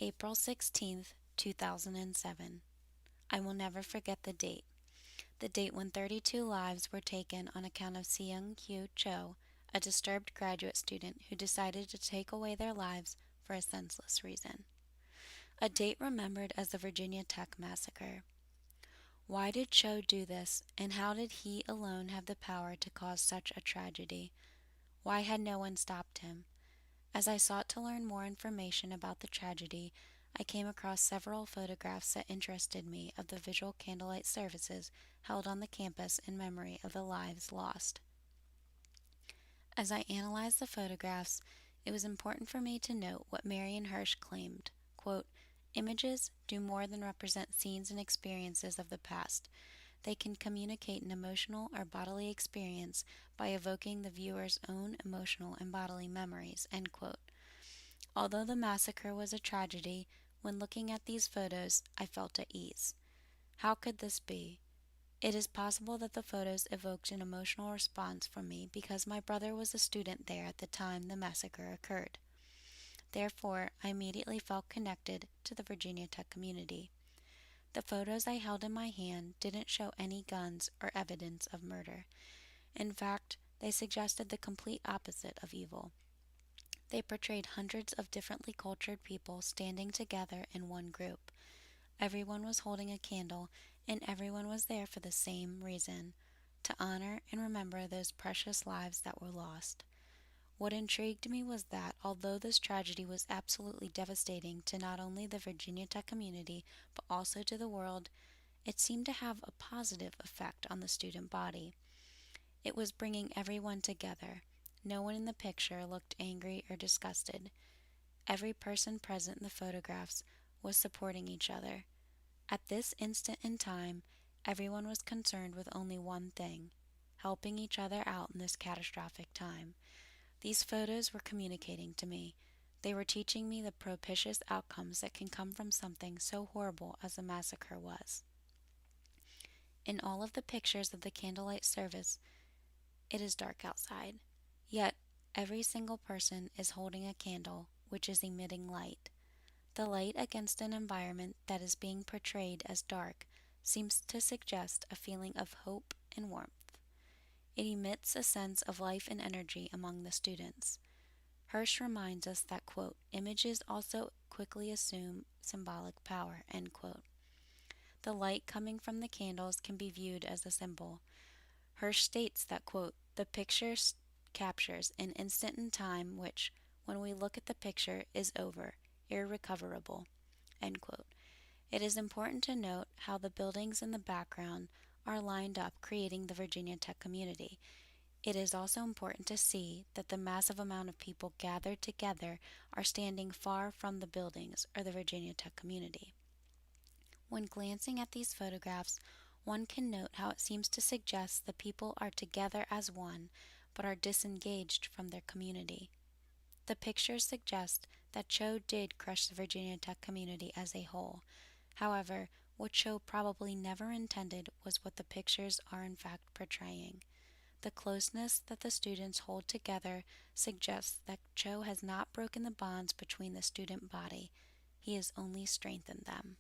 April 16th, 2007. I will never forget the date. The date when 32 lives were taken on account of Seung-Kyu Cho, a disturbed graduate student who decided to take away their lives for a senseless reason. A date remembered as the Virginia Tech Massacre. Why did Cho do this, and how did he alone have the power to cause such a tragedy? Why had no one stopped him? As I sought to learn more information about the tragedy, I came across several photographs that interested me of the visual candlelight services held on the campus in memory of the lives lost. As I analyzed the photographs, it was important for me to note what Marion Hirsch claimed, quote, "Images do more than represent scenes and experiences of the past. They can communicate an emotional or bodily experience by evoking the viewer's own emotional and bodily memories." End quote. Although the massacre was a tragedy, when looking at these photos, I felt at ease. How could this be? It is possible that the photos evoked an emotional response from me because my brother was a student there at the time the massacre occurred. Therefore, I immediately felt connected to the Virginia Tech community. The photos I held in my hand didn't show any guns or evidence of murder. In fact, they suggested the complete opposite of evil. They portrayed hundreds of differently cultured people standing together in one group. Everyone was holding a candle, and everyone was there for the same reason: to honor and remember those precious lives that were lost. What intrigued me was that, although this tragedy was absolutely devastating to not only the Virginia Tech community, but also to the world, it seemed to have a positive effect on the student body. It was bringing everyone together. No one in the picture looked angry or disgusted. Every person present in the photographs was supporting each other. At this instant in time, everyone was concerned with only one thing: helping each other out in this catastrophic time. These photos were communicating to me. They were teaching me the propitious outcomes that can come from something so horrible as the massacre was. In all of the pictures of the candlelight service, it is dark outside. Yet, every single person is holding a candle, which is emitting light. The light against an environment that is being portrayed as dark seems to suggest a feeling of hope and warmth. It emits a sense of life and energy among the students. Hirsch reminds us that, quote, "Images also quickly assume symbolic power," end quote. The light coming from the candles can be viewed as a symbol. Hirsch states that, quote, "The picture captures an instant in time which, when we look at the picture, is over, irrecoverable," end quote. It is important to note how the buildings in the background are lined up, creating the Virginia Tech community. It is also important to see that the massive amount of people gathered together are standing far from the buildings or the Virginia Tech community. When glancing at these photographs, one can note how it seems to suggest the people are together as one, but are disengaged from their community. The pictures suggest that Cho did crush the Virginia Tech community as a whole. However, what Cho probably never intended was what the pictures are in fact portraying. The closeness that the students hold together suggests that Cho has not broken the bonds between the student body. He has only strengthened them.